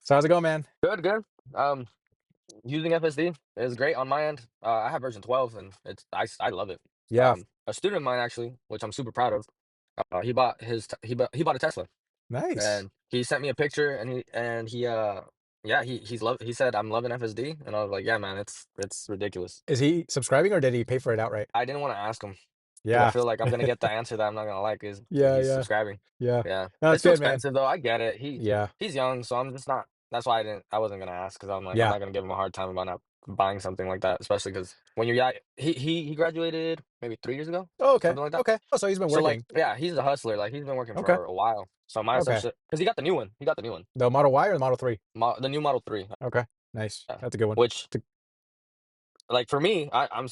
So how's it going, man? Good, good. Um, Using FSD is great on my end. I have version 12, and I love it. Yeah, A student of mine actually, which I'm super proud of, he bought a Tesla, nice. and he sent me a picture, and he said I'm loving FSD, and I was like, yeah, man, it's ridiculous. Is he subscribing or did he pay for it outright? I didn't want to ask him because I Yeah. feel like I'm gonna get the answer that I'm not gonna like is if Yeah, he's yeah, subscribing. yeah. Yeah, No, it's it's too good, man. expensive though. I get it. Yeah, He's young, so I'm just not. That's why I wasn't gonna ask because I'm like I'm yeah. not gonna give him a hard time about not buying something like that, especially because when you're yeah he graduated maybe 3 years ago, Oh, okay, something like that. okay. Oh, so he's been So like working. yeah, he's a hustler. Like he's been working Okay, for a while. So my okay. assumption because he got the new one. He got the new one, The Model Y or the Model 3? the new Model 3. Okay, nice. Yeah. That's a good one. Which T- like for me, I'm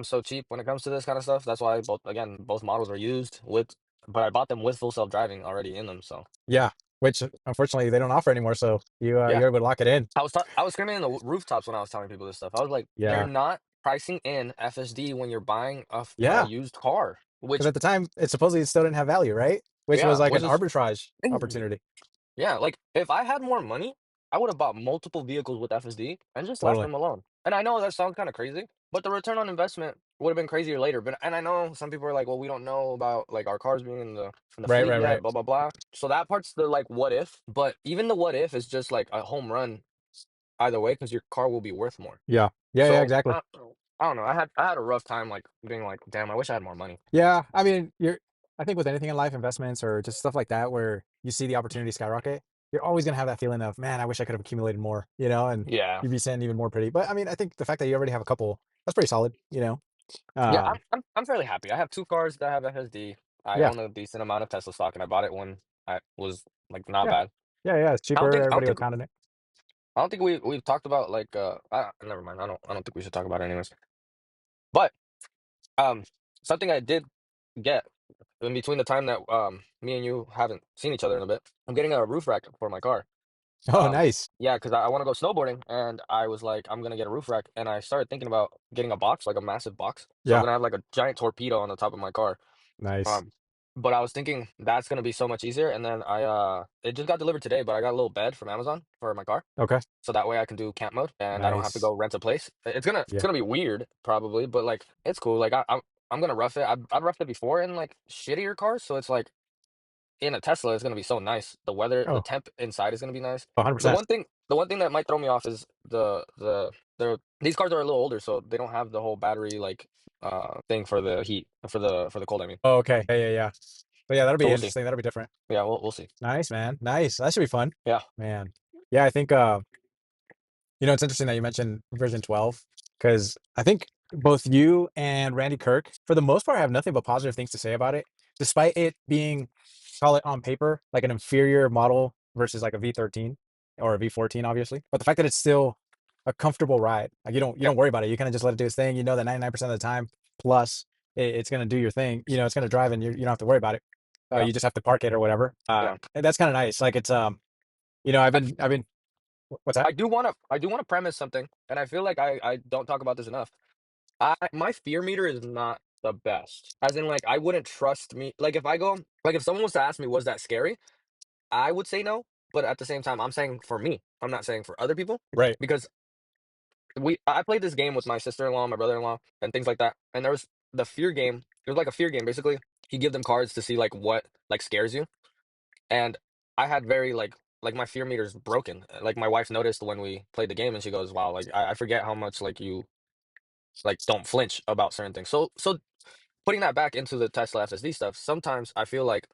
so cheap when it comes to this kind of stuff. That's why both models are used with, but I bought them with full self driving already in them. So Yeah, which unfortunately they don't offer anymore. So yeah, you're able to lock it in. I was screaming in the rooftops when I was telling people this stuff. I was like, they're Yeah, not pricing in FSD when you're buying a yeah. used car, Because which at the time it supposedly still didn't have value, right? Which was yeah, like an which is arbitrage opportunity. yeah, like if I had more money, I would have bought multiple vehicles with FSD and just left Totally. them alone. And I know that sounds kind of crazy, but the return on investment would have been crazier later. But and I know some people are like, well, we don't know about like our cars being in the Right, fleet right, yet, right. blah blah blah. So that part's the like what if, but even the what if is just like a home run either way because your car will be worth more. Yeah, yeah, yeah. So Exactly. I don't know. I had a rough time like being like, damn, I wish I had more money. Yeah, I mean, I think with anything in life, investments or just stuff like that, where you see the opportunity skyrocket, you're always gonna have that feeling of, man, I wish I could have accumulated more, and Yeah. you'd be sitting even more pretty. But I mean, I think the fact that you already have a couple, that's pretty solid. Yeah, Um, I'm fairly happy. I have 2 cars that have FSD. I yeah, own a decent amount of Tesla stock, and I bought it when I was, like, not yeah, bad. yeah, yeah. It's cheaper. I don't Everybody was think pounding it. we've talked about, like, never mind, I don't think we should talk about it anyways. But, um, something I did get in between the time that, me and you haven't seen each other in a bit, I'm getting a roof rack for my car. Oh, nice. Yeah, 'cause I wanna go snowboarding, and I was like, "I'm gonna get a roof rack," and I started thinking about getting a box, like a massive box, so I'm Yeah, gonna have, like, a giant torpedo on the top of my car. nice. Um, but I was thinking that's gonna be so much easier, and then it just got delivered today, but I got a little bed from Amazon for my car, Okay, so that way I can do camp mode, and I don't have to nice. go rent a place. It's Yeah. gonna be weird probably, but, like, it's cool, like, I'm gonna rough it. I've roughed it before in, like, shittier cars, so it's like in a Tesla, it's gonna be so nice. The Oh, temp inside is gonna be nice. 100%. The one thing that might throw me off is these cars are a little older, so they don't have the whole battery, like, thing for the heat for the cold, I mean. Oh, okay. Yeah, yeah, yeah. But yeah, that'll So be we'll see. interesting. That'll be different. Yeah, we'll see. Nice, man. Nice. That should be fun, Yeah. man. Yeah, I think it's interesting that you mentioned version 12 because I think both you and Randy Kirk, for the most part, have nothing but positive things to say about it, despite it being, call it on paper, like an inferior model versus like a V13 or a V14, obviously. But the fact that it's still a comfortable ride, like you Yeah. don't worry about it. You kind of just let it do its thing. You know that 99% of the time, plus it's gonna do your thing. It's gonna drive, and you don't have to worry about it. Yeah. You just have to park it or whatever. Yeah. And that's kind of nice. Like it's I've been what's that? I do wanna premise something, and I feel like I don't talk about this enough. My fear meter is not the best. As in, like, I wouldn't trust me like, if someone was to ask me, "Was that scary?" I would say no, but at the same time, I'm saying for me, I'm not saying for other people, Right. because I played this game with my sister-in-law, my brother-in-law, and things like that, and there was the fear game. It was like a fear game, basically. You give them cards to see, like, what, like, scares you, and I had very, my fear meter's broken. Like, my wife noticed when we played the game, and she goes, "Wow, like, I forget how much, like, you, like, don't flinch about certain things." So putting that back into the Tesla FSD stuff, sometimes I feel like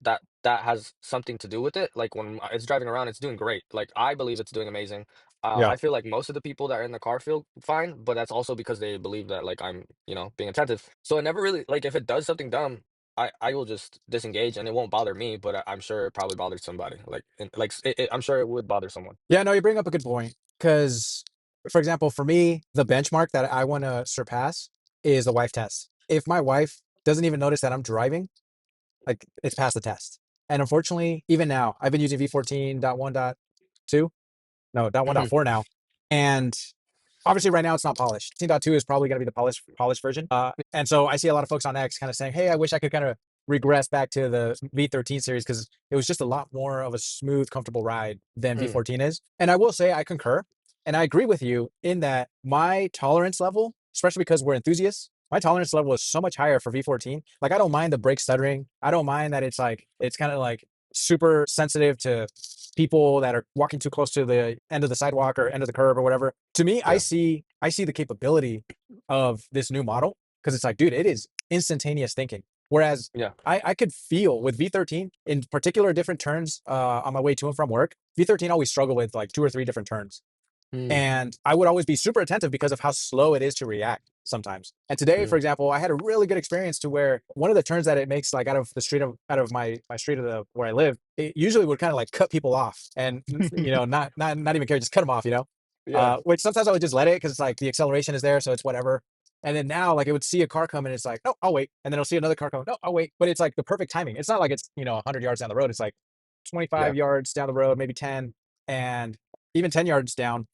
that has something to do with it. Like when it's driving around, it's doing great. Like I believe it's doing amazing. Yeah. I feel like most of the people that are in the car feel fine, but that's also because they believe that like I'm, being attentive. So it never really like if it does something dumb, I will just disengage and it won't bother me, but I'm sure it probably bothers somebody. I'm sure it would bother someone. Yeah, no, you bring up a good point. Because, for example, for me, the benchmark that I want to surpass is the wife test. If my wife doesn't even notice that I'm driving, like it's past the test. And unfortunately, even now, I've been using V14.1.2, no, dot one Hmm. dot four now. And obviously, right now it's not polished. 15.2 is probably going to be the polished version. And so I see a lot of folks on X kind of saying, "Hey, I wish I could kind of regress back to the V13 series because it was just a lot more of a smooth, comfortable ride than Mm, V14 is. And I will say I concur. And I agree with you in that my tolerance level, especially because we're enthusiasts, my tolerance level is so much higher for V14. Like I don't mind the brake stuttering. I don't mind that it's like it's kind of like super sensitive to people that are walking too close to the end of the sidewalk or end of the curb or whatever. To me, yeah, I see the capability of this new model because it's like, dude, it is instantaneous thinking. Whereas yeah. I could feel with V13 in particular different turns on my way to and from work. V13 always struggle with like two or three different turns. Mm, And I would always be super attentive because of how slow it is to react sometimes. And today, for mm. example, I had a really good experience to where one of the turns that it makes like out of the street of out of my street of the where I live, it usually would kind of like cut people off and not even care, just cut them off, Yeah, which sometimes I would just let it because it's like the acceleration is there, so it's whatever. And then now, like it would see a car come and it's like, no, I'll wait. And then it'll see another car come, no, I'll wait. But it's like the perfect timing. It's not like it's 100 yards down the road. It's like yeah, 25 yards down the road, maybe 10, and even 10 yards down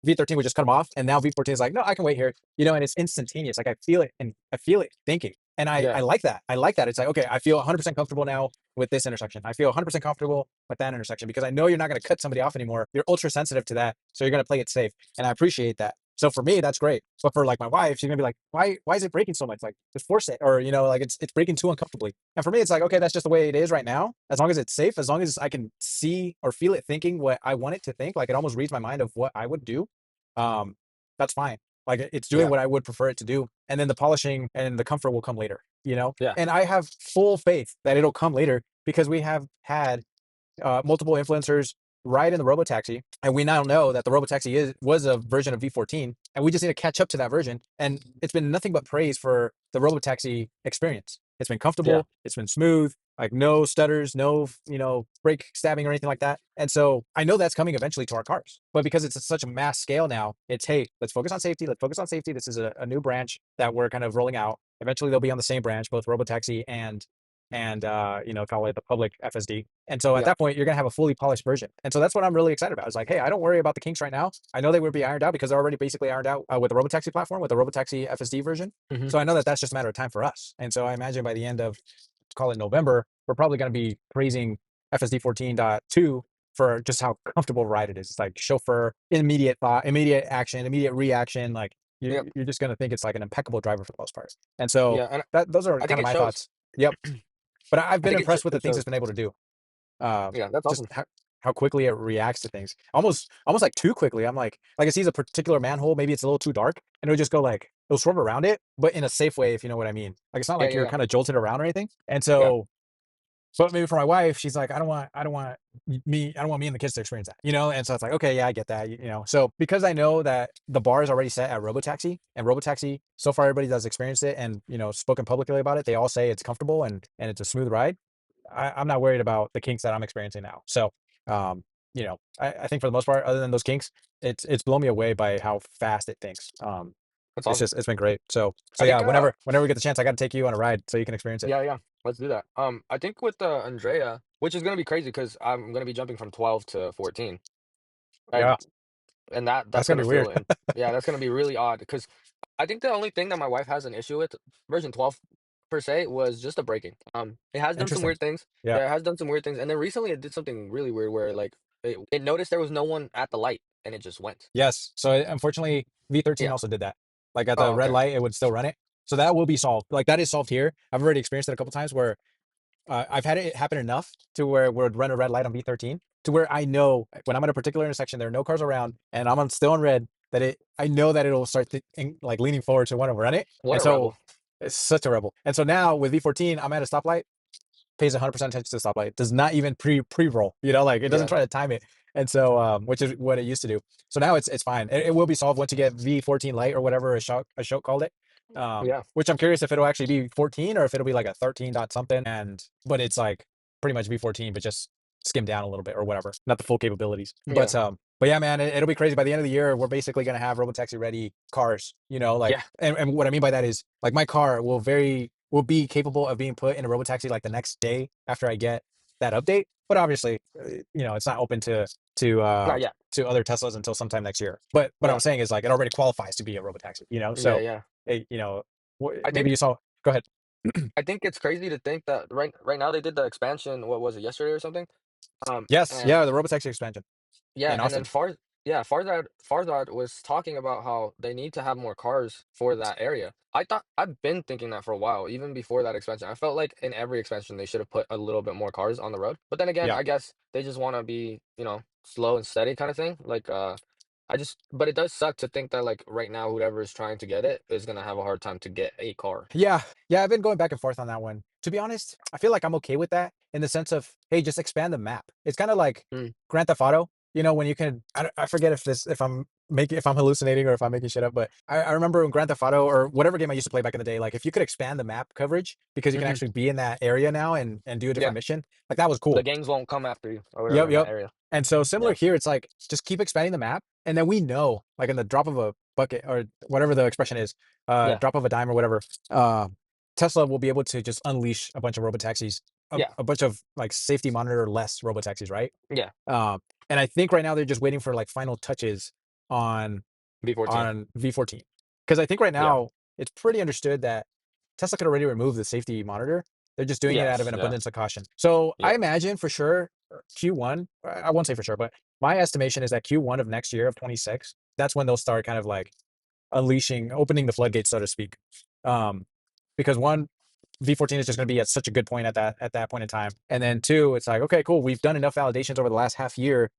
V13 would just cut them off, and now V14 is like, no, I can wait here, and it's instantaneous. Like I feel it, and I feel it thinking, and I yeah, like that. I like that. It's like, okay, I feel 100% comfortable now with this intersection. I feel 100% comfortable with that intersection because I know you're not going to cut somebody off anymore. You're ultra sensitive to that, so you're going to play it safe, and I appreciate that. So for me, that's great. But for like my wife, she's gonna be like, why is it breaking so much? Like just force it, or like it's breaking too uncomfortably. And for me, it's like, okay, that's just the way it is right now. As long as it's safe, as long as I can see or feel it thinking what I want it to think, like it almost reads my mind of what I would do um, that's fine. Like it's doing yeah, what I would prefer it to do. And then the polishing and the comfort will come later. yeah, And I have full faith that it'll come later because we have had multiple influencers ride in the robotaxi, and we now know that the robotaxi was a version of V14, and we just need to catch up to that version. And it's been nothing but praise for the robotaxi experience. It's been yeah, comfortable, it's been smooth, like no stutters, no brake stabbing or anything like that. And so I know that's coming eventually to our cars, but because it's at such a mass scale now, it's hey, let's focus on safety. Let's focus on safety. This is a new branch that we're kind of rolling out. Eventually, they'll be on the same branch, both robotaxi and call it the public FSD. And so at yeah. that point, you're gonna have a fully polished version. And so that's what I'm really excited about. It's like, hey, I don't worry about the kinks right now. I know they would be ironed out because they're already basically ironed out with the robotaxi platform, with the robotaxi FSD version. Hmm. So I know that that's just a matter of time for us. And so I imagine by the end of call it November, we're probably going to be praising FSD 14.2 for just how comfortable ride it is. It's like chauffeur, immediate thought, immediate action, immediate reaction. Like Yep, you're just going to think it's like an impeccable driver for the most part. And so yeah, and those are I kind think of it my shows. thoughts. Yep. But I've I been think impressed with the it things shows. it's been able to do. Yeah, that's Just awesome. how quickly it reacts to things. Almost like too quickly. I'm like it sees a particular manhole, maybe it's a little too dark, and it'll just go like it'll swerve around it, but in a safe way, if you know what I mean. Like it's not Yeah, like yeah, you're yeah, kind of jolted around or anything. And yeah. so but maybe for my wife, she's like, I don't want me and the kids to experience that. And so it's like, okay, yeah, I get that. So because I know that the bar is already set at Robotaxi, and Robotaxi, so far everybody that's experienced it and spoken publicly about it, they all say it's comfortable and it's a smooth ride. I'm not worried about the kinks that I'm experiencing now. So, I think for the most part, other than those kinks, it's blown me away by how fast it thinks. That's awesome. It's been great. So I yeah, think whenever we get the chance, I got to take you on a ride so you can experience it. yeah, yeah. Let's do that. I think with Andrea, which is gonna be crazy because I'm gonna be jumping from 12 to 14, and Yeah, that's that's gonna gonna be weird. feel in. Yeah, that's gonna be really odd because I think the only thing that my wife has an issue with version 12 per se was just the braking. It has done some Interesting. weird things. Yeah. Yeah, it has done some weird things, and then recently it did something really weird where like it noticed there was no one at the light and it just went. Yes. So unfortunately, V13 Yeah. also did that. Like at the Oh, red okay. light, it would still run it. So that will be solved. Like that is solved here. I've already experienced it a couple times where I've had it happen enough to where it would run a red light on V13 to where I know when I'm at a particular intersection, there are no cars around, and still on red. I know that it'll start like leaning forward to want to run it, What and a so rebel. it's such a rebel. And so now with V14, I'm at a stoplight, pays 100% attention to the stoplight. It does not even pre-roll. Like it doesn't Yeah. try to time it. And so, which is what it used to do. So now it's fine. It will be solved once you get V14 Lite or whatever Ashok called it. Yeah. Which I'm curious if it'll actually be 14 or if it'll be like a 13 dot something. But it's like pretty much V14, but just skimmed down a little bit or whatever. Not the full capabilities. Yeah. But yeah, man, it'll be crazy. By the end of the year, we're basically gonna have robotaxi ready cars. Like, Yeah. and what I mean by that is like my car will be capable of being put in a robotaxi like the next day after I get that update. But obviously, it's not open to uh Not yet. to other Teslas until sometime next year. But what I'm Yeah. saying is like it already qualifies to be a robotaxi. Yeah. So Yeah. hey, I maybe think you saw. Go ahead. I think it's crazy to think that right now they did the expansion. What was it, yesterday or something? Yes, And yeah, the robotaxi expansion yeah, in and then Austin. Farzad was talking about how they need to have more cars for that area. I've been thinking that for a while, even before that expansion. I felt like in every expansion they should have put a little bit more cars on the road. But then again, Yeah. I guess they just want to be, slow and steady kind of thing. Like but it does suck to think that like right now whoever is trying to get it is gonna have a hard time to get a car. Yeah, yeah, I've been going back and forth on that one. To be honest, I feel like I'm okay with that in the sense of, hey, just expand the map. It's kind of like Mm, Grand Theft Auto, when you can. I forget if I'm hallucinating or if I'm making shit up, but I remember in Grand Theft Auto or whatever game I used to play back in the day, like if you could expand the map coverage because you can hmm. actually be in that area now and do a different Yeah, mission, like that was the cool. gangs won't come after you or whatever Yep, in that yep. area. And so similar Yeah, here, it's like just keep expanding the map, and then we know, like in the drop of a bucket or whatever the expression is, yeah, drop of a dime or whatever, uh, Tesla will be able to just unleash a bunch of robotaxis, yeah, a bunch of like safety monitor less robotaxis, right? yeah. And I think right now they're just waiting for like final touches on V14. V14, because I think right Yeah. now it's pretty understood that Tesla could already remove the safety monitor. They're just doing it out of Yes. an Yeah. abundance of caution. So Yeah. I imagine for sure Q1. I won't say for sure, but my estimation is that Q1 of next year of 26. That's when they'll start kind of like opening the floodgates, so to speak. Um, because one, V14 is just going to be at such a good point at that point in time, and then two, it's like okay, cool, we've done enough validations over the last half year,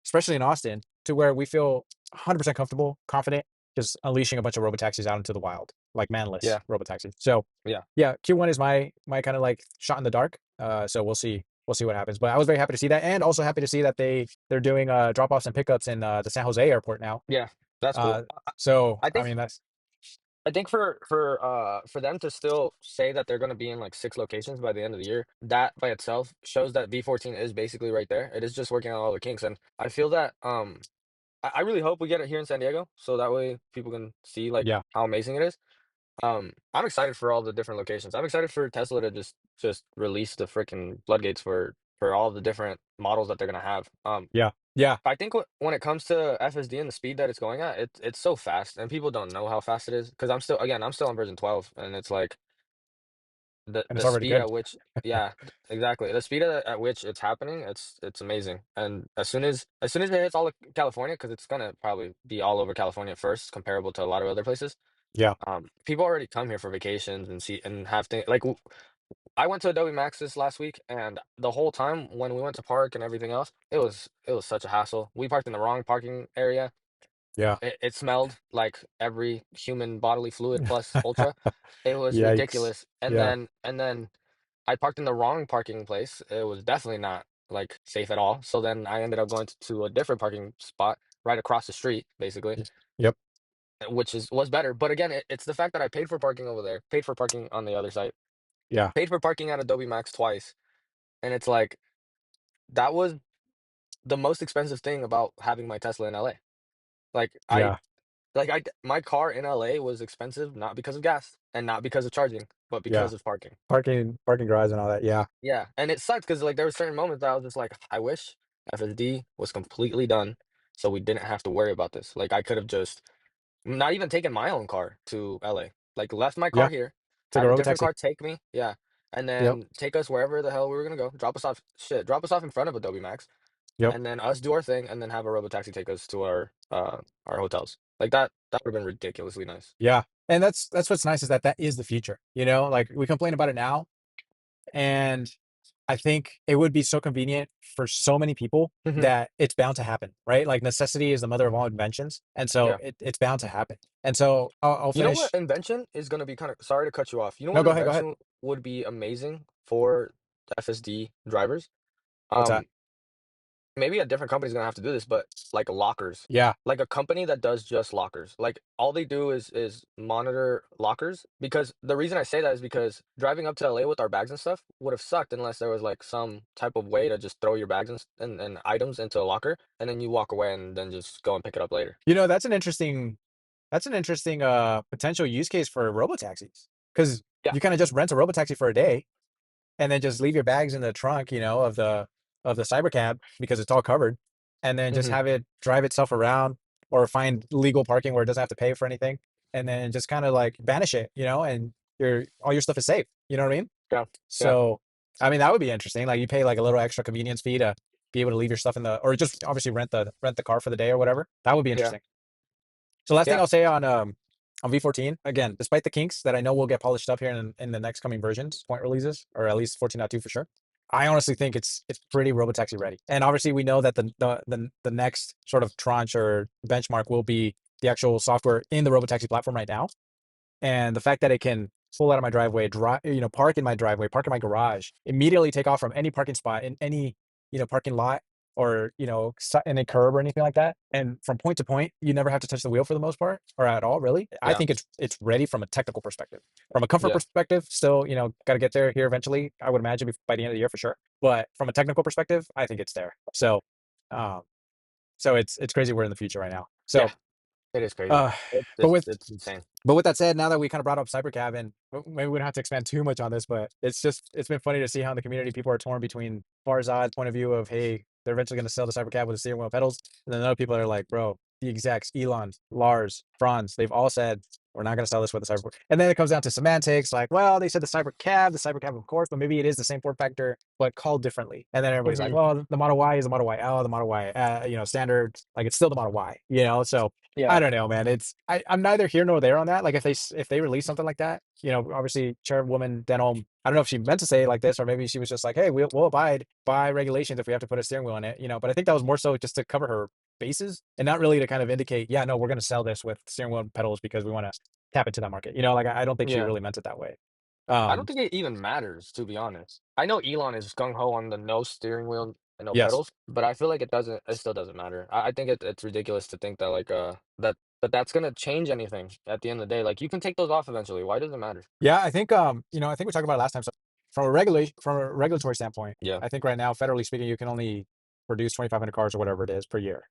especially in Austin, to where we feel 100% comfortable, confident, just unleashing a bunch of robotaxis out into the wild, like manless Yeah. robotaxis. So Yeah. yeah, Q1 is my kind of like shot in the dark. So we'll see what happens. But I was very happy to see that, and also happy to see that they're doing drop offs and pickups in the San Jose airport now. Yeah. That's cool. Uh, so I I think mean that's I think for them to still say that they're going to be in like 6 locations by the end of the year, that by itself shows that V14 is basically right there. It is just working out all the kinks, and I feel that I really hope we get it here in San Diego, so that way people can see like yeah, how amazing it is. I'm excited for all the different locations. I'm excited for Tesla to just release the freaking floodgates for all the different models that they're gonna have. yeah, yeah, I think when it comes to FSD and the speed that it's going at, it's so fast, and people don't know how fast it is. Because I'm still on version 12, and it's like and the it's already speed good. at which, yeah, exactly, the speed at which it's happening, it's amazing. And as soon as it hits all of California, because it's gonna probably be all over California first, comparable to a lot of other places. Yeah, People already come here for vacations and see and have things like I went to Adobe Max this last week, and the whole time when we went to park and everything else, it was such a hassle. We parked in the wrong parking area. yeah. It smelled like every human bodily fluid plus ultra. It was Yikes. ridiculous. And Yeah, then I parked in the wrong parking place. It was definitely not like safe at all. So then I ended up going to a different parking spot right across the street, basically, yep, which was better. But again, it's the fact that I paid for parking over there, paid for parking on the other side, yeah, paid for parking at Adobe Max twice, and it's like that was the most expensive thing about having my Tesla in LA. Like yeah, my car in LA was expensive not because of gas and not because of charging, but yeah. because of parking. Parking garage and all that. Yeah, Yeah, and it sucked because like there were certain moments that I was just like, I wish FSD was completely done, so we didn't have to worry about this. Like I could have just not even taken my own car to LA. Like left my car yeah. here, Take a have a different robotaxi. car take me, yeah, and Yep, then take us wherever the hell we were gonna go. Drop us off in front of Adobe Max, yep. and then us do our thing, and then have a robo taxi take us to our hotels. Like that would have been ridiculously nice. Yeah. And that's what's nice is that is the future. Like we complain about it now, and I think it would be so convenient for so many people Mhm. that it's bound to happen, right? Like necessity is the mother of all inventions, and so Yeah. it's bound to happen. And so I'll You know what finish. invention is gonna be kind of sorry to cut you off. You know No, what go ahead, go ahead. invention would be amazing for the FSD drivers? What's that? Um, Maybe a different company's gonna have to do this, but like lockers. Yeah, Like a company that does just lockers. Like all they do is monitor lockers. Because the reason I say that is because driving up to LA with our bags and stuff would have sucked unless there was like some type of way to just throw your bags and items into a locker and then you walk away and then just go and pick it up later. that's an interesting potential use case for robotaxis because Yeah. you kind of just rent a robotaxi for a day and then just leave your bags in the trunk, of the cybercab because it's all covered, and then just Hmm. have it drive itself around or find legal parking where it doesn't have to pay for anything, and then just kind of like banish it, and your all your stuff is safe. You know what I mean? Yeah. Yeah. So, I mean, that would be interesting. Like you pay like a little extra convenience fee to be able to leave your stuff in the, or just obviously rent the car for the day or whatever. That would be Yeah. interesting. So last thing Yeah. I'll say on V14, again, despite the kinks that I know will get polished up here in the next coming versions, point releases, or at least 14.2 for sure. I honestly think it's pretty robotaxi ready. And obviously we know that the next sort of tranche or benchmark will be the actual software in the robotaxi platform right now. And the fact that it can pull out of my driveway, drive, park in my driveway, park in my garage, immediately take off from any parking spot in any, parking lot or, in a curb or anything like that. And from point to point, you never have to touch the wheel for the most part or at all, really. I Yeah. think it's ready from a technical perspective. From a comfort Yeah. perspective, still, got to get there here eventually. I would imagine by the end of the year for sure. But from a technical perspective, I think it's there. Um, so it's crazy we're in the future right now. Yeah. So, It is crazy. uh, It's but just with it's insane. but with that said, now that we kind of brought up Cybercab, and maybe we don't have to expand too much on this, but it's been funny to see how in the community people are torn between Farzad's point of view of, hey, they're eventually going to sell the Cybercab with the steering wheel pedals, and then other people are like, bro, the execs, Elon, Lars, Franz, they've all said we're not going to sell this with the Cybercab. And then it comes down to semantics, like, well, they said the Cybercab, of course, but maybe it is the same form factor, but called differently. And then everybody's like, Hmm. well, the Model Y is the Model Y. Oh, the Model Y, standard, like it's still the Model Y, So I Yeah. don't know, man. I'm neither here nor there on that. Like if they release something like that, obviously Chairwoman Denholm, I don't know if she meant to say it like this or maybe she was just like, hey, we'll abide by regulations if we have to put a steering wheel in it, But I think that was more so just to cover her bases and not really to kind of indicate, yeah, no, we're going to sell this with steering wheel and pedals because we want to tap into that market. Like I don't think she Yeah. really meant it that way. I don't Um, think it even matters, to be honest. I know Elon is gung ho on the no steering wheel and no yes. pedals, but I feel like it still doesn't matter. I think it's ridiculous to think that like that's gonna change anything at the end of the day. Like you can take those off eventually. Why does it matter? Yeah, I think I think we talked about it last time. So from a regulatory standpoint, Yeah. I think right now, federally speaking, you can only produce 2,500 cars or whatever it is per year.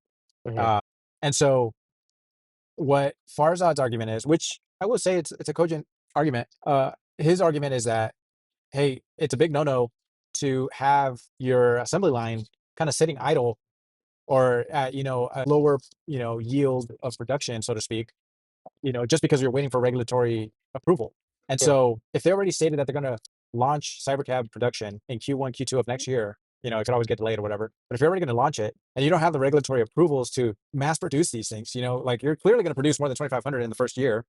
Hmm. Uh, and so what Farzad's argument is, which I will say it's a cogent argument. His argument is that, hey, it's a big no-no to have your assembly line kind of sitting idle or at, a lower, yield of production, so to speak, just because you're waiting for regulatory approval. And Yeah. so if they already stated that they're going to launch Cybercab production in Q1, Q2 of next year, it could always get delayed or whatever. But if you're already going to launch it and you don't have the regulatory approvals to mass produce these things, like you're clearly going to produce more than 2,500 in the first year.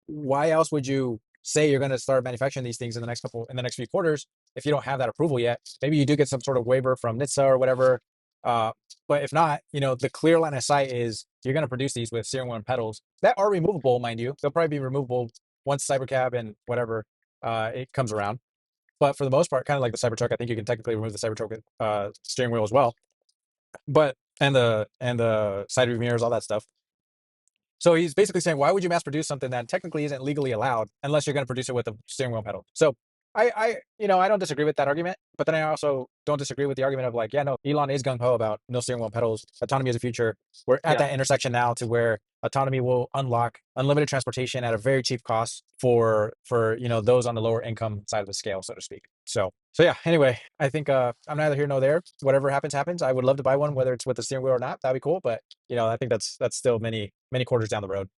Why else would you say you're going to start manufacturing these things in the next few quarters if you don't have that approval yet? Maybe you do get some sort of waiver from NHTSA or whatever. Uh, but if not, the clear line of sight is you're going to produce these with steering wheel and pedals that are removable, mind you. They'll probably be removable once Cybercab and whatever it comes around. But for the most part, kind of like the Cybertruck, I think you can technically remove the Cybertruck steering wheel as well. But and the side view mirrors, all that stuff. So he's basically saying, why would you mass produce something that technically isn't legally allowed unless you're going to produce it with a steering wheel pedal? So I don't disagree with that argument, but then I also don't disagree with the argument of like, yeah, no, Elon is gung ho about no steering wheel pedals, autonomy is a future. We're at Yeah. that intersection now to where autonomy will unlock unlimited transportation at a very cheap cost for those on the lower income side of the scale, so to speak. So yeah. Anyway, I think I'm neither here nor there. Whatever happens, happens. I would love to buy one, whether it's with the steering wheel or not. That'd be cool. But I think that's still many quarters down the road.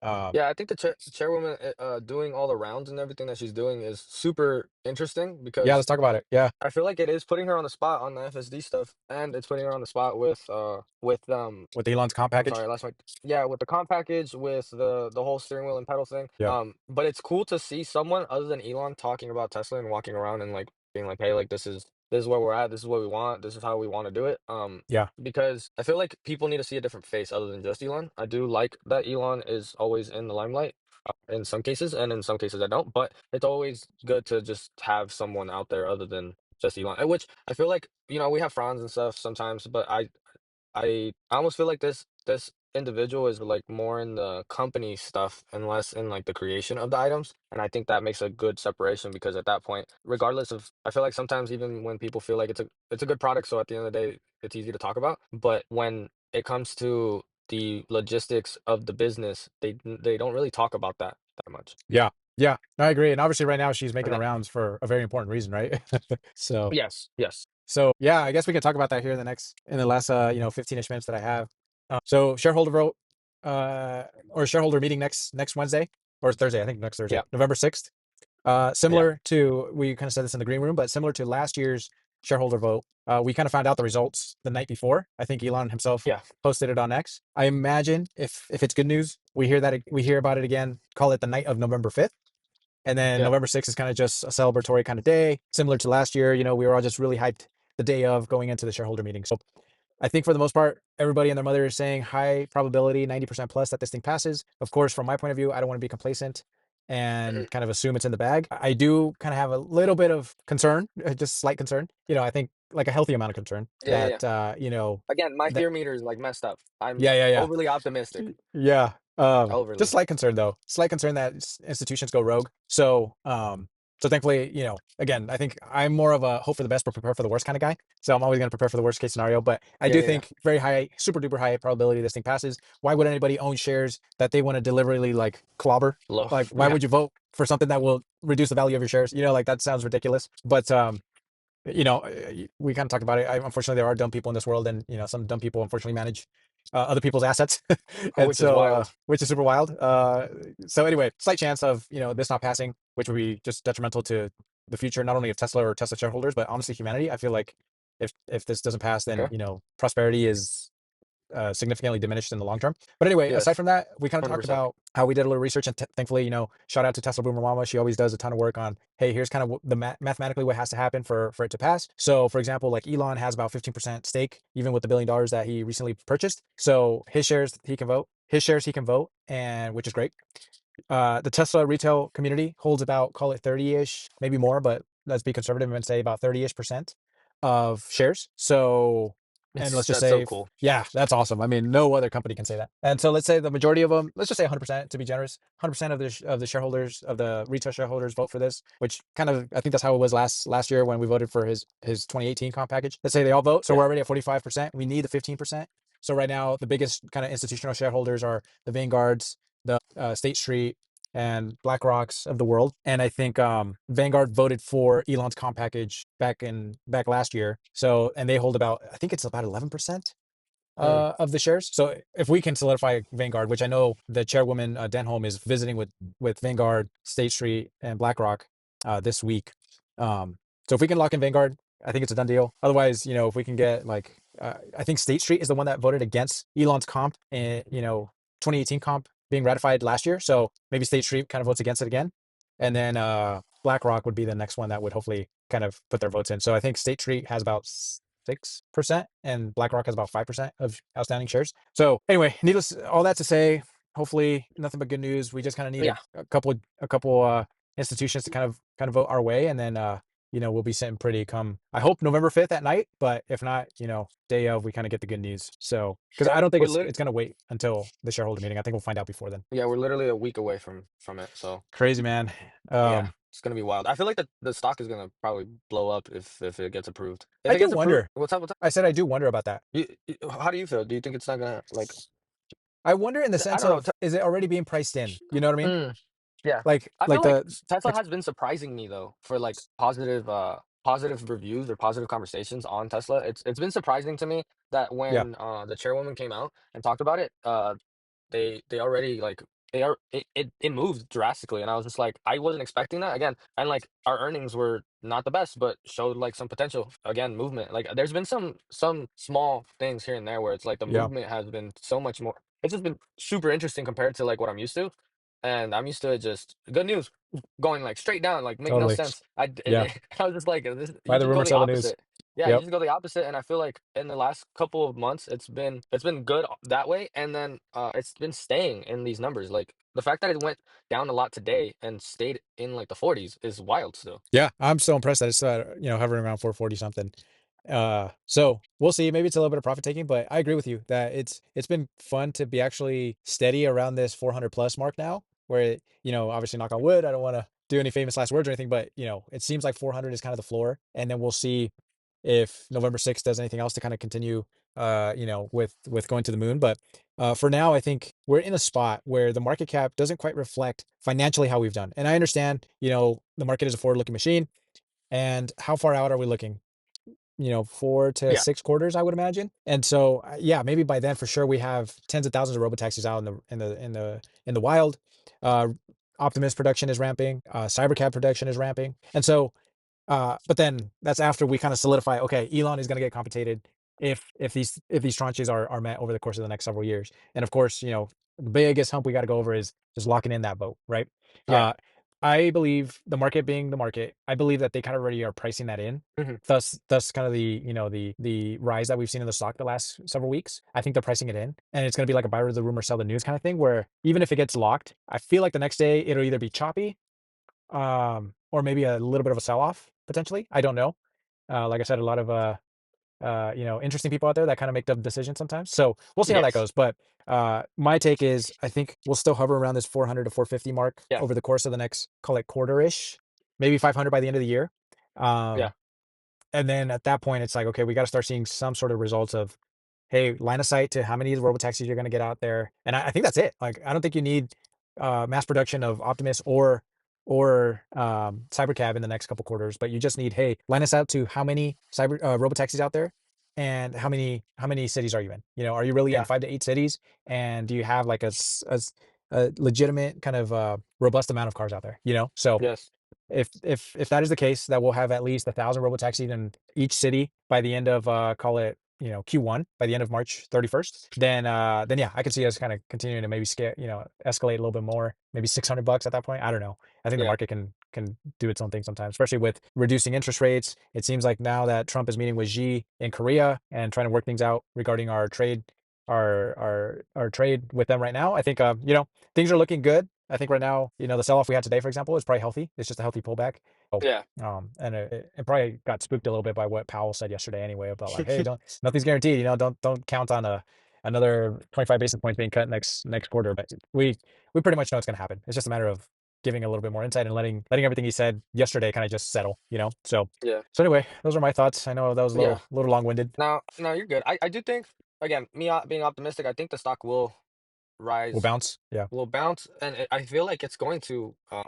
Um, Yeah, I think the chairwoman doing all the rounds and everything that she's doing is super interesting yeah, because let's talk about it. Yeah, I feel like it is putting her on the spot on the FSD stuff, and it's putting her on the spot with with Elon's comp I'm package. sorry, last one. Yeah, with the comp package, with the whole steering wheel and pedal thing. Yeah, But it's cool to see someone other than Elon talking about Tesla and walking around and like being like, hey, like this is where we're at, this is what we want, this is how we want to do it. yeah, Because I feel like people need to see a different face other than just Elon. I do like that Elon is always in the limelight in some cases, and in some cases I don't. But it's always good to just have someone out there other than just Elon. Which I feel like we have Franz and stuff sometimes, but I almost feel like this individual is like more in the company stuff and less in like the creation of the items. And I think that makes a good separation because at that point, regardless of I feel like sometimes even when people feel like it's a good product, so at the end of the day, it's easy to talk about. But when it comes to the logistics of the business, they don't really talk about that much. yeah, yeah. No, I agree. And obviously, right now she's making And her that, rounds for a very important reason, right? so, yes, yes. so yeah, I guess we can talk about that here in the last 15ish minutes that I have. So shareholder vote or shareholder meeting next Wednesday. or Thursday, I think next Thursday, Yeah, November 6th. yeah, Similar to, we kind of said this in the green room, but similar to last year's shareholder vote, we kind of found out the results the night before. I think Elon himself yeah, posted it on X. I imagine if it's good news, we hear about it again. Call it the night of November 5th. And then yeah. November 6th is kind of just a celebratory kind of day, similar to last year. We were all just really hyped the day of going into the shareholder meeting. So I think for the most part, everybody and their mother is saying high probability, 90% plus that this thing passes. Of course, from my point of view, I don't want to be complacent Mhm. and kind of assume it's in the bag. I do kind of have a little bit of concern, just slight concern. I think like a healthy amount of concern Yeah, yeah, yeah. that, Again, my that, fear meter is like messed up. I'm yeah, yeah, yeah. overly optimistic. Yeah. Just Overly. slight concern though. Slight concern that institutions go rogue. So thankfully, again, I think I'm more of a hope for the best but prepare for the worst kind of guy. So I'm always going to prepare for the worst case scenario. But I Yeah, do yeah, yeah. think very high, super duper high probability this thing passes. Why would anybody own shares that they want to deliberately like clobber? Low. Like, why Yeah. would you vote for something that will reduce the value of your shares? Like that sounds ridiculous. But we kind of talked about it. Unfortunately, there are dumb people in this world, and some dumb people unfortunately manage other people's assets, and Which is so wild. which is super wild. So anyway, slight chance of this not passing, which would be just detrimental to the future, not only of Tesla or Tesla shareholders, but honestly humanity. I feel like if this doesn't pass, then Okay. prosperity is significantly diminished in the long term. But anyway, aside Yes. from that, we kind of talked 100%. about how we did a little research, and thankfully, shout out to Tesla Boomer Mama. She always does a ton of work on, hey, here's kind of the mathematically what has to happen for it to pass. So, for example, like Elon has about 15% stake, even with the $1 billion that he recently purchased. So his shares he can vote. His shares he can vote, and which is great. The Tesla retail community holds about, call it 30-ish, maybe more, but let's be conservative and say about 30-ish% of shares. So, and let's just That's so say, cool. yeah, that's awesome. I mean, no other company can say that. And so let's say the majority of them, let's just say 100% to be generous, 100% of the shareholders, of the retail shareholders, vote for this, which kind of, I think that's how it was last year when we voted for his 2018 comp package. Let's say they all vote. So Yeah. we're already at 45%. We need the 15%. So right now, the biggest kind of institutional shareholders are the Vanguards, the State Street, and BlackRock's of the world. And I think Vanguard voted for Elon's comp package back last year. So, and they hold about, I think it's about 11% Mm. of the shares. So if we can solidify Vanguard, which I know the chairwoman Denholm is visiting with Vanguard, State Street, and BlackRock this week. So if we can lock in Vanguard, I think it's a done deal. Otherwise, if we can get like, I think State Street is the one that voted against Elon's comp, and 2018 comp being ratified last year. So maybe State Street kind of votes against it again, and then BlackRock would be the next one that would hopefully kind of put their votes in. So I think State Street has about 6%, and BlackRock has about 5% of outstanding shares. So anyway, needless all that to say, hopefully nothing but good news. We just kind of need Yeah. a couple institutions to kind of vote our way, and then we'll be sitting pretty come, I hope, November 5th at night. But if not, day of, we kind of get the good news. So because Yeah. I don't think We're it's gonna wait until the shareholder meeting. I think we'll find out before then. yeah, we're literally a week away from it. So Crazy, man. yeah, Um, it's gonna be wild. I feel like the stock is gonna probably blow up if it gets approved. If I it do gets approved, wonder. what's up? What's up? I said I do wonder about that. How do you feel? Do you think it's not gonna like? I wonder in the I sense don't know. of, is it already being priced in? You know what I mean? Mm, yeah, Like I feel like like the Tesla like has been surprising me though for like positive reviews or positive conversations on Tesla. It's been surprising to me that yeah, when the chairwoman came out and talked about it, they already like it moved drastically, and I was just like, I wasn't expecting that again. And like our earnings were not the best, but showed like some potential again, movement. Like there's been some small things here and there where it's like the yeah, movement has been so much more. It's just been super interesting compared to like what I'm used to, and I'm used to just good news going like straight down, like make no totally. sense. Yeah. I was just like, Buy you the just go rumor, the sell the news. opposite. Yeah, you Yep. just go the opposite, and I feel like in the last couple of months, it's been good that way, and then it's been staying in these numbers. Like the fact that it went down a lot today and stayed in like the 40s is wild still. Yeah, I'm so impressed that it's hovering around 440 something. So we'll see. Maybe it's a little bit of profit taking, but I agree with you that it's been fun to be actually steady around this 400 plus mark now. Where obviously, knock on wood, I don't want to do any famous last words or anything, but it seems like 400 is kind of the floor, and then we'll see if November 6th does anything else to kind of continue, with going to the moon. But for now, I think we're in a spot where the market cap doesn't quite reflect financially how we've done. And I understand, the market is a forward-looking machine. And how far out are we looking? 4 to Yeah, 6 quarters, I would imagine. And so, yeah, maybe by then for sure we have tens of thousands of robotaxis out in the wild. Uh, Optimus production is ramping, Cybercab production is ramping, and so but then that's after we kind of solidify, okay, Elon is going to get compensated if these tranches are met over the course of the next several years. And of course, the biggest hump we got to go over is just locking in that vote, right? Yeah. Uh, I believe the market being the market, I believe that they kind of already are pricing that in. Hmm. Thus, kind of the rise that we've seen in the stock the last several weeks. I think they're pricing it in, and it's going to be like a buy the rumor, sell the news kind of thing. Where even if it gets locked, I feel like the next day it'll either be choppy or maybe a little bit of a sell-off potentially. I don't know. Like I said, a lot of interesting people out there that kind of make dumb decisions sometimes. So we'll see how that Yes. goes. But my take is I think we'll still hover around this 400 to 450 mark Yeah. over the course of the next, call it quarter-ish, maybe 500 by the end of the year. Yeah. Um, and then at that point, it's like, okay, we got to start seeing some sort of results of, hey, line of sight to how many robotaxis you're going to get out there. And I think that's it. Like, I don't think you need mass production of Optimus or Cybercab in the next couple quarters, but you just need, hey, line us out to how many robotaxis out there, and how many cities are you in? Are you really in Yeah. 5 to 8 cities, and do you have like a legitimate kind of robust amount of cars out there? So Yes. if that is the case, that we'll have at least 1,000 robotaxis in each city by the end of call it Q1 by the end of March 31st. Then yeah, I could see us kind of continuing to maybe scale, escalate a little bit more, maybe $600 at that point. I don't know. I think the Yeah. market can do its own thing sometimes, especially with reducing interest rates. It seems like now that Trump is meeting with Xi in Korea and trying to work things out regarding our trade, our trade with them right now. I think things are looking good. I think right now, the sell-off we had today, for example, is probably healthy. It's just a healthy pullback. So, Yeah. and it probably got spooked a little bit by what Powell said yesterday anyway about like, hey, don't nothing's guaranteed. Don't count on another 25 basis points being cut next quarter. But we pretty much know it's going to happen. It's just a matter of giving a little bit more insight and letting everything he said yesterday kind of just settle. Yeah. So anyway, those are my thoughts. I know that was a Yeah. little long-winded. Now you're good. I do think, again, me being optimistic, I think the stock will We'll rise, bounce. Yeah, will bounce, and I feel like it's going to. I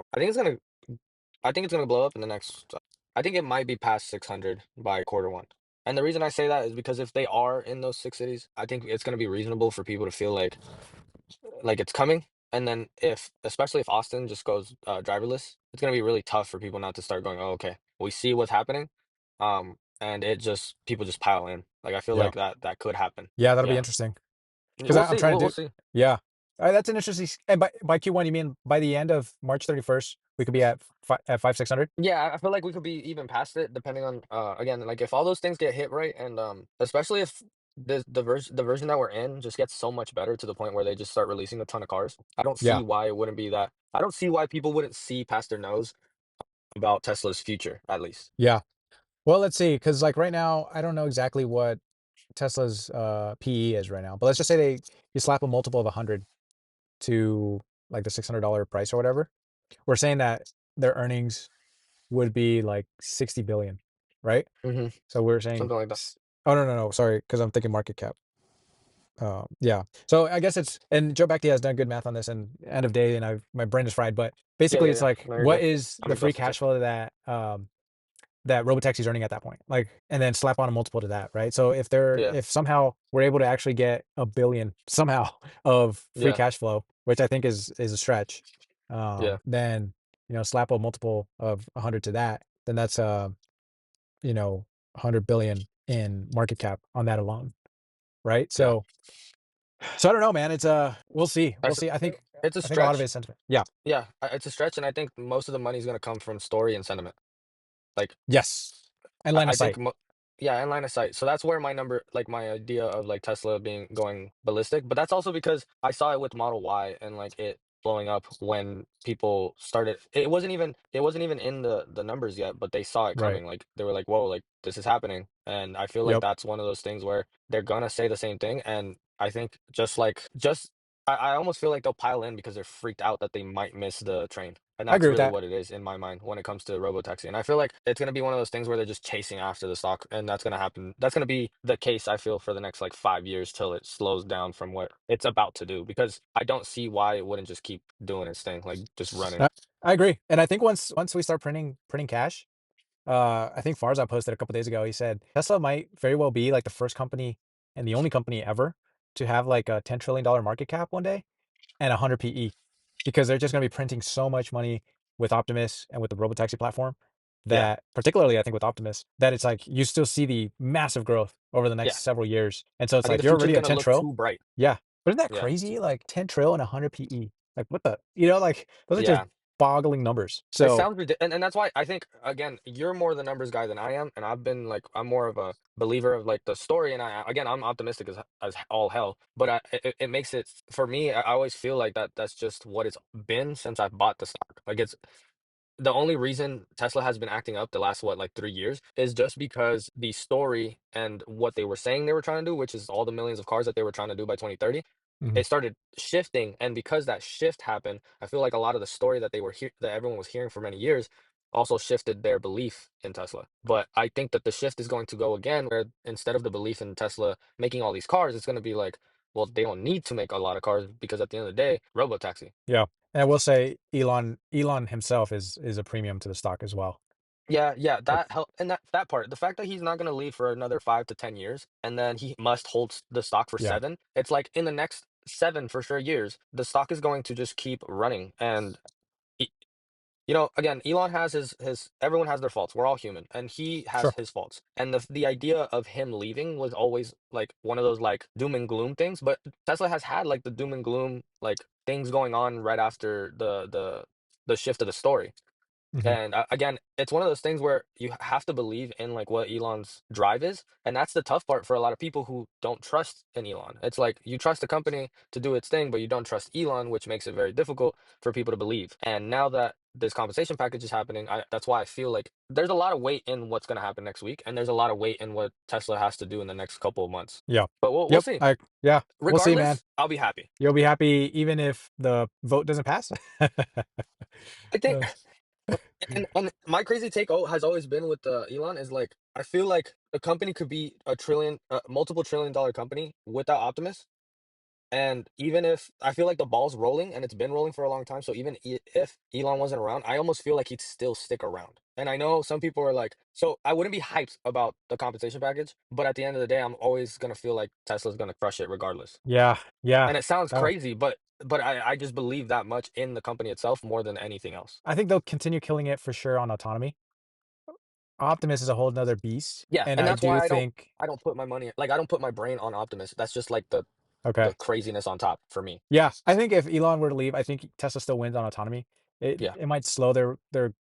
think it's gonna blow up in the next. I think it might be past 600 by quarter one. And the reason I say that is because if they are in those six cities, I think it's gonna be reasonable for people to feel like it's coming. And then especially if Austin just goes driverless, it's gonna be really tough for people not to start going, oh, okay, we see what's happening, and people just pile in. Like I feel yeah, like that could happen. yeah. That'll be Yeah, interesting because we'll I'm see. trying to We'll do. see. Yeah, that's an interesting. And by Q1, you mean by the end of March 31st, we could be at 5 600. Yeah, I feel like we could be even past it depending on again, like if all those things get hit right and especially if the version that we're in just gets so much better to the point where they just start releasing a ton of cars. I don't Yeah, see why it wouldn't be that. I don't see why people wouldn't see past their nose about Tesla's future, at least. yeah. Well, let's see, because like right now, I don't know exactly what Tesla's PE is right now, but let's just say you slap a multiple of 100 to like the $600 price or whatever. We're saying that their earnings would be like 60 billion, right? Hmm. So we're saying, Something like that. oh no, no, no, sorry, because I'm thinking market cap. Yeah. So I guess and Joe Bacti has done good math on this, and end of day, and my brain is fried. But Yeah, basically, yeah, it's yeah. like, No, you're what good. is I'm the free exhausted too. cash flow that Robotaxi's earning at that point? Like, and then slap on a multiple to that, right? So Yeah, if somehow we're able to actually get a billion somehow of free yeah, cash flow, which I think is a stretch, yeah, then slap a multiple of 100 to that, then that's 100 billion in market cap on that alone, right? yeah. So I don't know, man. We'll see. We'll That's see. it's a I think a lot of it stretch. is sentiment. Yeah. Yeah, it's a stretch, and I think most of the money is gonna come from story and sentiment. Like Yes. And I line of I think, sight. yeah, and line of sight. So that's where my idea of like Tesla going ballistic. But that's also because I saw it with Model Y and like it blowing up when people started. It wasn't even in the numbers yet, but they saw it Right. coming. Like they were like, "Whoa, like this is happening." And I feel like Yep. that's one of those things where they're gonna say the same thing. And I think just I almost feel like they'll pile in because they're freaked out that they might miss the train. And I that's agree with really that. what it is in my mind when it comes to Robotaxi. And I feel like it's gonna be one of those things where they're just chasing after the stock, and that's gonna happen. That's gonna be the case, I feel, for the next like 5 years till it slows down from what it's about to do. Because I don't see why it wouldn't just keep doing its thing, like just running. I, I agree. And I think once we start printing cash, I think Farzad posted a couple days ago. He said Tesla might very well be like the first company and the only company ever to have like a $10 trillion market cap one day and 100 PE. because they're just going to be printing so much money with Optimus and with the robotaxi platform Yeah, that, particularly I think with Optimus, that it's like you still see the massive growth over the yeah. next several years. And so it's I think like the you're future is already at gonna 10 look trill. too bright. Yeah. But isn't that Yeah, crazy? Like 10 trill and 100 PE. Like what the, like those are just yeah. boggling numbers. It So sounds ridiculous, and that's why I think, again, you're more the numbers guy than I am, and I've been like, I'm more of a believer of like the story, and again, I'm optimistic as all hell, but it makes it for me. I always feel like that's just what it's been since I've bought the stock. Like it's the only reason Tesla has been acting up the last what, like 3 years, is just because the story and what they were saying they were trying to do, which is all the millions of cars that they were trying to do by 2030, mhm, it started shifting. And because that shift happened, I feel like a lot of the story that that everyone was hearing for many years also shifted their belief in Tesla. But I think that the shift is going to go again, where instead of the belief in Tesla making all these cars, it's going to be like, well, they don't need to make a lot of cars because at the end of the day, robotaxi. yeah. And I will say Elon himself is a premium to the stock as well. Yeah, yeah, Like, that help, and that part, the fact that he's not gonna leave for another 5 to 10 years, and then he must hold the stock for yeah. 7, it's like in the next 7 for sure years, the stock is going to just keep running, and e again, Elon has his everyone has their faults, we're all human, and he has Sure. his faults, and the idea of him leaving was always, like, one of those, like, doom and gloom things, but Tesla has had, like, the doom and gloom, like, things going on right after the shift of the story. Mhm. And again, it's one of those things where you have to believe in like what Elon's drive is, and that's the tough part for a lot of people who don't trust in Elon. It's like you trust the company to do its thing, but you don't trust Elon, which makes it very difficult for people to believe. And now that this compensation package is happening, that's why I feel like there's a lot of weight in what's going to happen next week, and there's a lot of weight in what Tesla has to do in the next couple of months. Yeah. But we'll Yep. see. Yeah. We'll see, man. Regardless, I'll be happy. You'll be happy even if the vote doesn't pass. I think. Uh, And my crazy take has always been with Elon is like I feel like a company could be a trillion, multiple trillion-dollar company without Optimus. And even if I feel like the ball's rolling and it's been rolling for a long time, so even if Elon wasn't around, I almost feel like he'd still stick around. And I know some people are like, so I wouldn't be hyped about the compensation package, but at the end of the day, I'm always gonna feel like Tesla's gonna crush it regardless. yeah. Yeah. And it sounds Uh, crazy, but I just believe that much in the company itself more than anything else. I think they'll continue killing it for sure on autonomy. Optimus is a whole nother beast, Yeah, and and I that's do why think I don't put my money, like, I don't put my brain on Optimus. That's just like the okay. craziness on top for me. Yeah, I think if Elon were to leave, I think Tesla still wins on autonomy. Yeah, It might slow their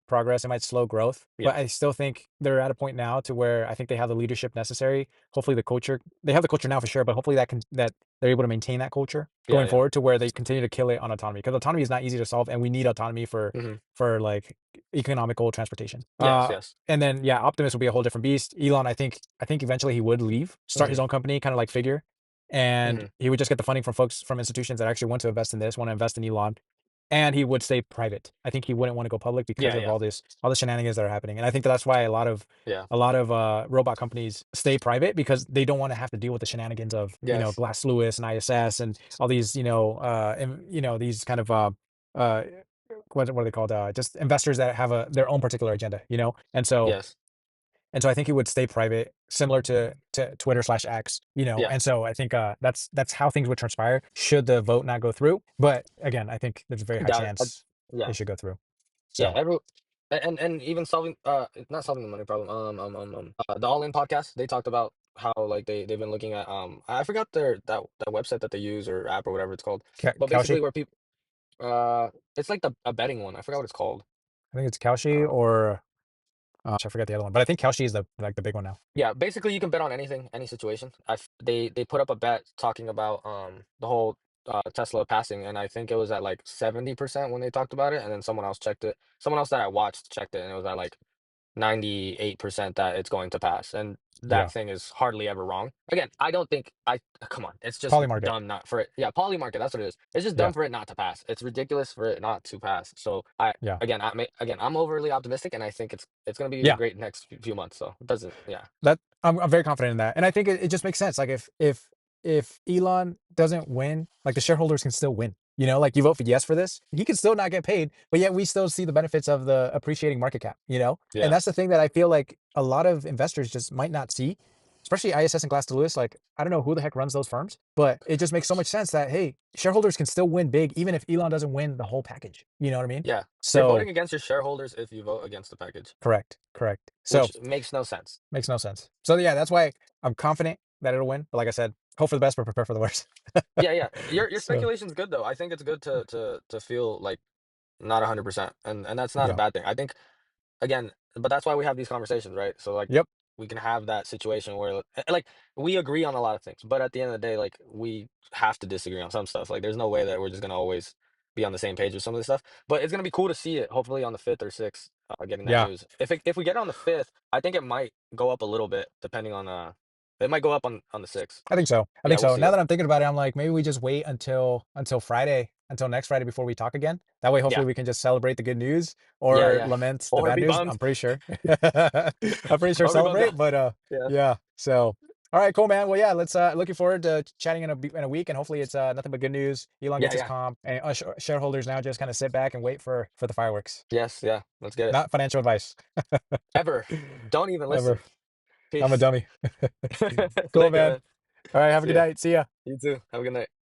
progress, it might slow growth, yeah, but I still think they're at a point now to where I think they have the leadership necessary. Hopefully the culture, they have the culture now for sure, but hopefully that they're able to maintain that culture yeah, going yeah. forward to where they continue to kill it on autonomy because autonomy is not easy to solve, and we need autonomy Mhm. for like economical transportation. Yes, yes. And then yeah, Optimus will be a whole different beast. Elon, I think eventually he would leave, start his Mhm, own company, kind of like Figure, and mhm. he would just get the funding from folks from institutions that actually want to invest in this, want to invest in Elon, and he would stay private. I think he wouldn't want to go public because Yeah, of yeah, all the shenanigans that are happening. And I think that's why yeah. a lot of robot companies stay private because they don't want to have to deal with the shenanigans of, Yes, Glass Lewis and ISS and all these, these kind of uh what are they called? Just investors that have their own particular agenda, yes, and so I think he would stay private, similar to Twitter slash X, yeah. And so I think that's how things would transpire should the vote not go through. But again, I think there's a very I high doubt it. chance Yeah, it should go through. yeah. So And even solving not solving the money problem. The All In podcast, they talked about how like they've been looking at I forgot that website that they use or app or whatever it's called, but basically Kaushi, where people it's like a betting one. I forgot what it's called. I think it's Kaushi Um, or I forget the other one, but I think Kaushi is the big one now. Yeah, basically you can bet on anything, any situation. They put up a bet talking about the whole Tesla passing, and I think it was at like 70% when they talked about it, and then someone else checked it. Someone else that I watched checked it, and it was at like 98% that it's going to pass. And that Yeah, thing is hardly ever wrong. Again, I don't think I come on, it's just poly market. dumb not for it. Yeah, poly market, that's what it is. It's just Yeah, dumb for it not to pass. It's ridiculous for it not to pass. So I yeah, again, again, I'm overly optimistic, and I think it's going to be a yeah. great next few months. So it doesn't, yeah. That I'm very confident in that, and I think it just makes sense. Like if Elon doesn't win, like the shareholders can still win. Like you vote for yes for this, he can still not get paid, but yet we still see the benefits of the appreciating market cap. And Yeah. that's the thing that I feel like a lot of investors just might not see, especially ISS and Glass Lewis. Like, I don't know who the heck runs those firms, but it just makes so much sense that hey, shareholders can still win big even if Elon doesn't win the whole package. You know what I mean? Yeah. You're So voting against your shareholders if you vote against the package, correct, correct. So which makes no sense. makes no sense. So yeah, that's why I'm confident that it'll win. But like I said, hope for the best, but prepare for the worst. Yeah, yeah. Your So speculation's good though. I think it's good to feel like not 100%, and that's not a yeah, bad thing. I think again, but that's why we have these conversations, right? So like yep, we can have that situation where like we agree on a lot of things, but at the end of the day, like we have to disagree on some stuff. Like there's no way that we're just gonna always be on the same page with some of this stuff. But it's gonna be cool to see it, hopefully on the 5th or 6th, getting that yeah. news. If we get it on the 5th, I think it might go up a little bit, depending on it might go up on the 6th. I think so. I Yeah, think we'll so. see Now though. that I'm thinking about it, I'm like, maybe we just wait until Friday, until next Friday before we talk again. That way, Yeah, hopefully, we can just celebrate the good news yeah, or yeah. lament the Or bad be news. bummed, I'm pretty sure. I'm pretty sure or be bummed celebrate, out. but Yeah, yeah. So, all right, cool, man. Well, yeah, let's looking forward to chatting in a week, and hopefully, it's nothing but good news. Elon yeah, gets his yeah. comp, and shareholders now just kind of sit back and wait for the fireworks. Yes, yeah. Let's get it. Not financial advice, Ever. Don't even ever. listen. I'm a Peace. dummy. Cool, Later, man. man. All right, have a See good ya. night. See ya. You too. Have a good night.